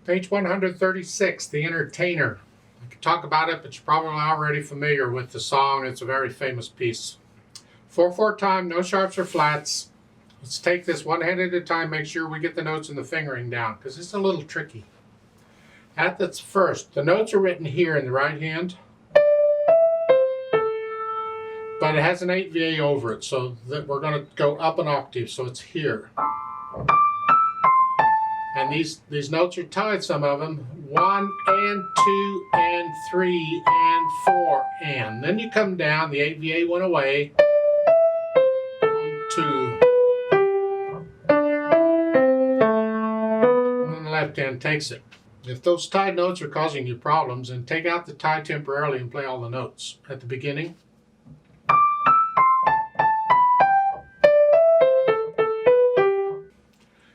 Page 136, The Entertainer. I could talk about it, but you're probably already familiar with the song. It's a very famous piece. 4/4 time, no sharps or flats. Let's take this one hand at a time, make sure we get the notes and the fingering down, because it's a little tricky. At the first, the notes are written here in the right hand, but it has an 8 VA over it, so that we're going to go up an octave, so it's here. And these notes are tied, some of them. 1 and 2 and 3 and 4 and. Then you come down, the 8 VA went away. 1, 2. And then the left hand takes it. If those tied notes are causing you problems, then take out the tie temporarily and play all the notes at the beginning.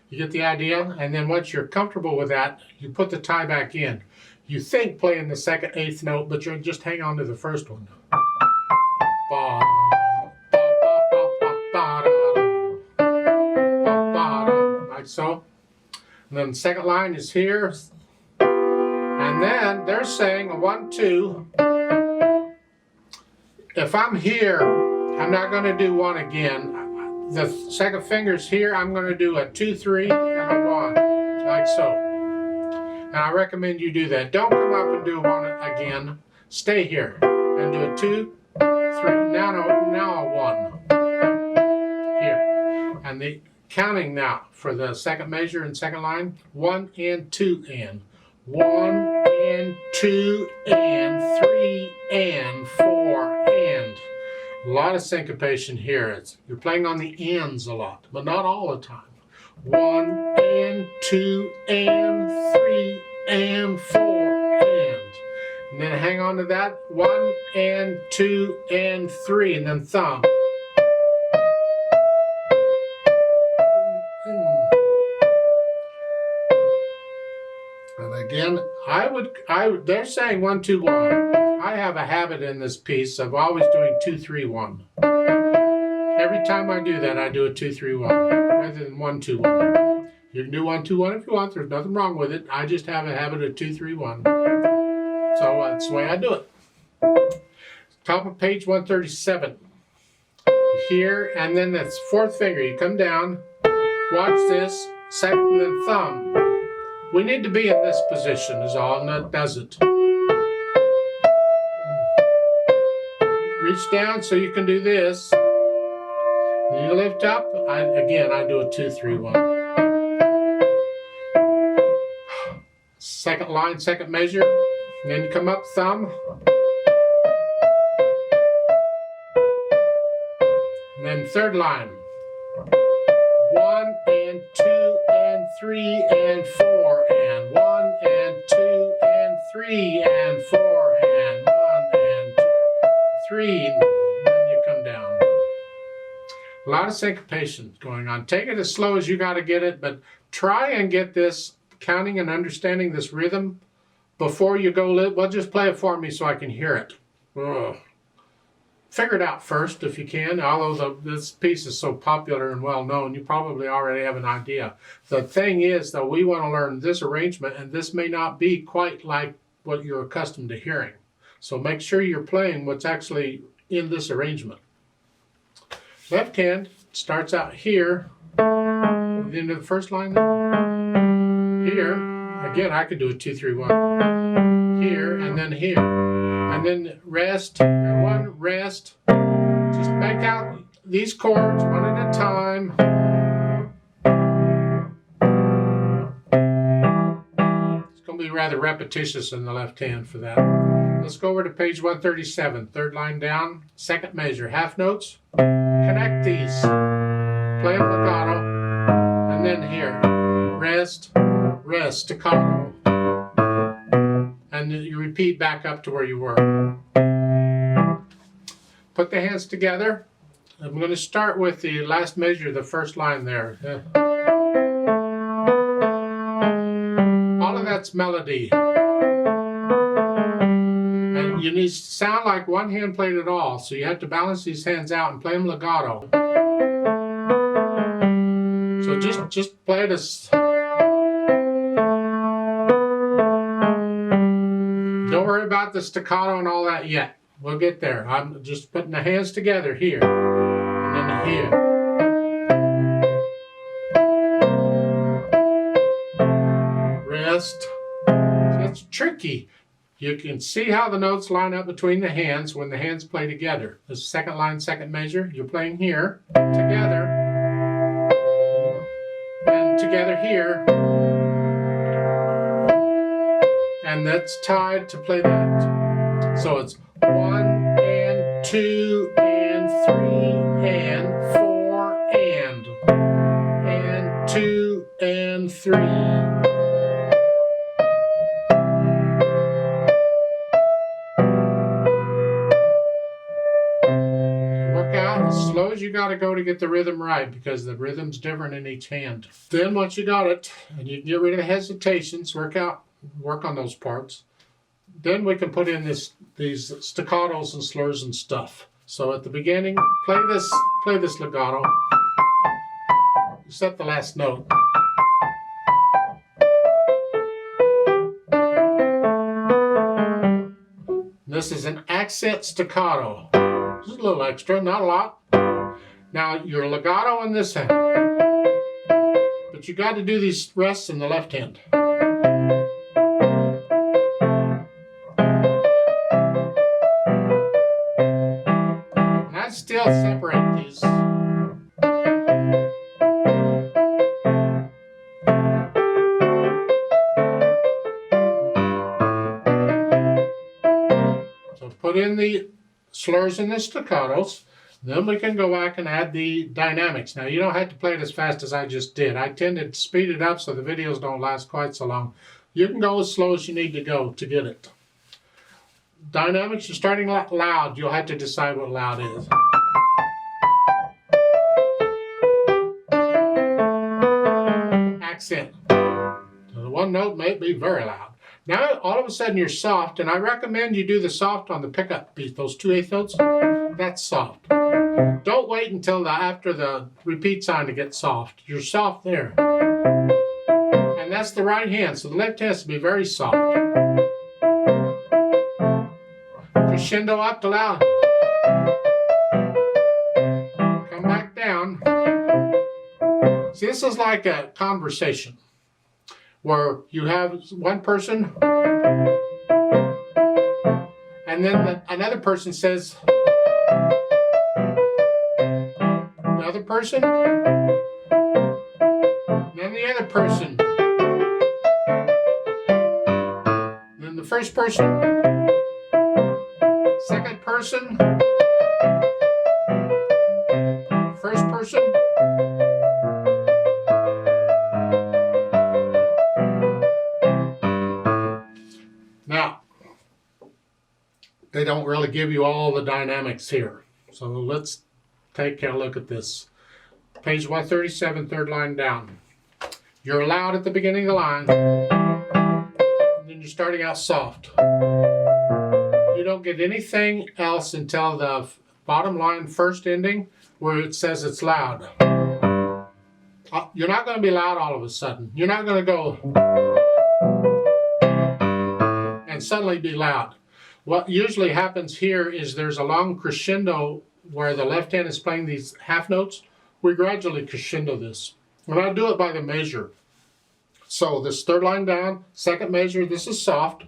You get the idea? And then once you're comfortable with that, you put the tie back in. You think playing the second 8th note, but you just hang on to the first one. Like so. And then the second line is here. And then they're saying a 1, 2. If I'm here, I'm not going to do 1 again. The second finger's here, I'm going to do a 2, 3, and a 1, like so. And I recommend you do that. Don't come up and do 1 again. Stay here and do a 2, 3, now a 1. Here. And the counting now for the second measure and second line, 1 and 2 and. 1 and 2 and 3 and 4 and. A lot of syncopation here. You're playing on the ands a lot, but not all the time. 1 and 2 and 3 and 4 and. And then hang on to that. 1 and 2 and 3, and then thumb. And again, they're saying 1, 2, 1. I have a habit in this piece of always doing 2, 3, 1. Every time I do that, I do a 2, 3, 1, rather than 1, 2, 1. You can do 1, 2, 1 if you want. There's nothing wrong with it. I just have a habit of 2, 3, 1. So that's the way I do it. Top of page 137. Here, and then that's 4th finger. You come down, watch this, second, and then thumb. We need to be in this position is all, and that does it. Reach down so you can do this. You lift up. Again, I do a 2, 3, 1. Second line, second measure. And then you come up, thumb. And then third line. 1 and 2 and 3 and 4 and. 1 and 2 and 3 and 4 and. 1 and 2, 3, and then you come down. A lot of syncopation going on. Take it as slow as you got to get it, but try and get this counting and understanding this rhythm before you go. Well, just play it for me so I can hear it. Ugh. Figure it out first if you can. Although this piece is so popular and well known, you probably already have an idea. The thing is, though, we want to learn this arrangement, and this may not be quite like what you're accustomed to hearing. So make sure you're playing what's actually in this arrangement. Left hand starts out here, at the end of the first line there. Here, again, I could do a 2, 3, 1. Here, and then here. And then rest, and 1, rest. Just make out these chords one at a time. It's going to be rather repetitious in the left hand for that. Let's go over to page 137, third line down, second measure, half notes. Connect these, play them legato, and then here, rest, rest, staccato, and you repeat back up to where you were. Put the hands together. I'm going to start with the last measure, the first line there. All of that's melody. And you need to sound like one hand played it all, so you have to balance these hands out and play them legato. So just play it as worry about the staccato and all that yet. We'll get there. I'm just putting the hands together here and then here. Wrist. It's tricky. You can see how the notes line up between the hands when the hands play together. The second line, second measure, you're playing here, together, and together here, and that's tied to play that. So it's 1 and 2 and 3 and 4 and 2 and 3. As slow as you got to go to get the rhythm right, because the rhythm's different in each hand. Then once you got it, and you can get rid of the hesitations, work on those parts, then we can put in these staccatos and slurs and stuff. So at the beginning, play this legato, set the last note. This is an accent staccato. Just a little extra, not a lot. Now your legato in this hand, but you got to do these rests in the left hand. And I still separate these. So put in the slurs and the staccatos. Then we can go back and add the dynamics. Now you don't have to play it as fast as I just did. I tend to speed it up so the videos don't last quite so long. You can go as slow as you need to go to get it. Dynamics, you're starting loud. You'll have to decide what loud is. Accent. So the one note may be very loud. Now all of a sudden you're soft, and I recommend you do the soft on the pickup beat, those 2/8 notes. That's soft. Don't wait until after the repeat sign to get soft. You're soft there. And that's the right hand, so the left hand has to be very soft. Crescendo up to loud. Come back down. See, this is like a conversation where you have one person and then another person says, the other person, then the other person, then the first person, second person, first person, now they don't really give you all the dynamics here, so let's take a look at this. Page 137, third line down. You're loud at the beginning of the line, and then you're starting out soft. You don't get anything else until the bottom line first ending where it says it's loud. You're not going to be loud all of a sudden. You're not going to go and suddenly be loud. What usually happens here is there's a long crescendo where the left hand is playing these half notes. We gradually crescendo this. And I do it by the measure. So this third line down, second measure, this is soft.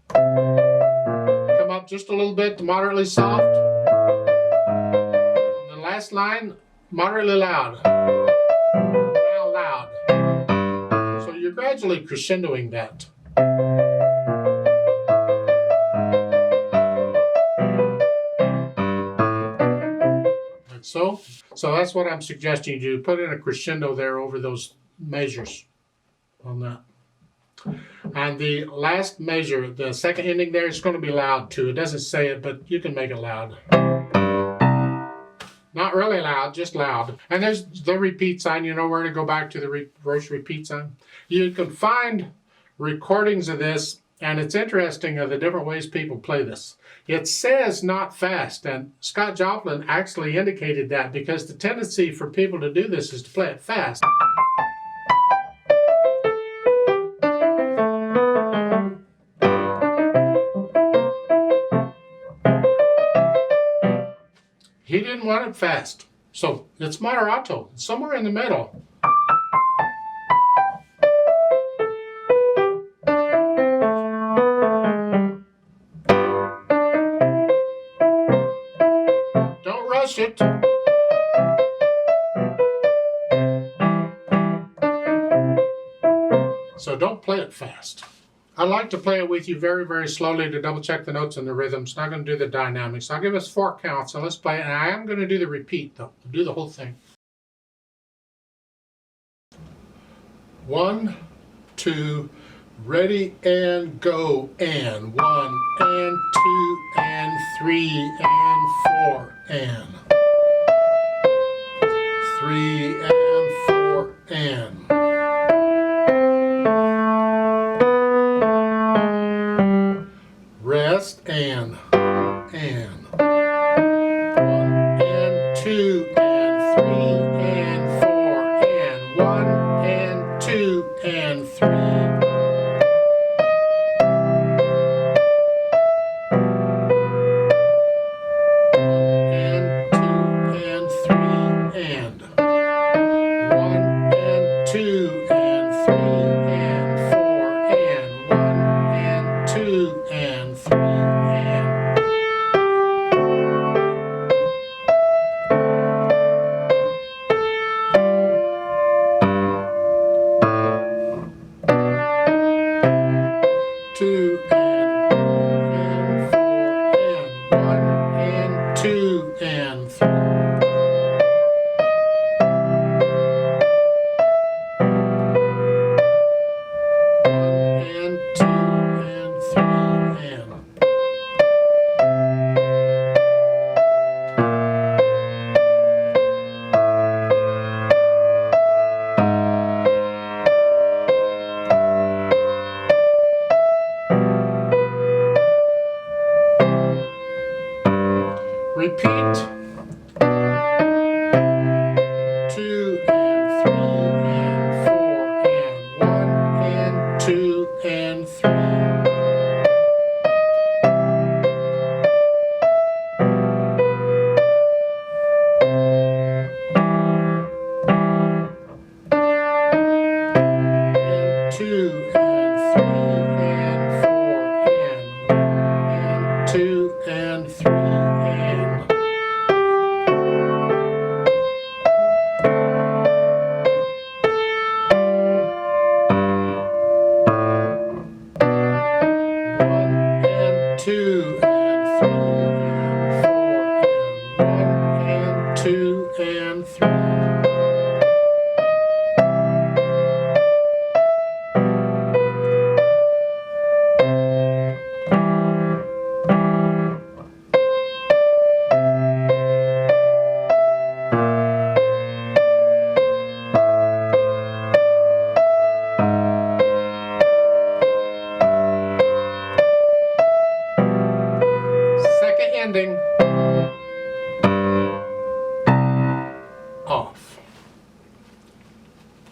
Come up just a little bit to moderately soft. And the last line, moderately loud. Now loud. So you're gradually crescendoing that. So that's what I'm suggesting you do. Put in a crescendo there over those measures on that. And the last measure, the second ending there, is going to be loud too. It doesn't say it, but you can make it loud. Not really loud, just loud. And there's the repeat sign. You know where to go back to the reverse repeat sign. You can find recordings of this, and it's interesting of the different ways people play this. It says not fast, and Scott Joplin actually indicated that because the tendency for people to do this is to play it fast. didn't want it fast. So it's moderato. It's somewhere in the middle. Don't rush it. So don't play it fast. I like to play it with you very, very slowly to double check the notes and the rhythms. Not going to do the dynamics. I'll give us 4 counts, and let's play it. And I am going to do the repeat, though. I'll do the whole thing. 1, 2, ready and go. And 1 and 2 and 3 and 4 and 3 and 4 and rest and 1 and 2 and 3 and 4 and 1 and 2 and 3 and 2 and 3 and 1 and 2 and 3 and 4 and 1 and 2 and 3 and 2 and 4 and 1 and 2 and 3 and 2 and 3 and repeat. 2 and 3 and 4 and 1 and 2 and 3 and 2 and 3 and 4 and 1 and 2 and 3 and 2 and 3 and 4 and 1 and 2 and 3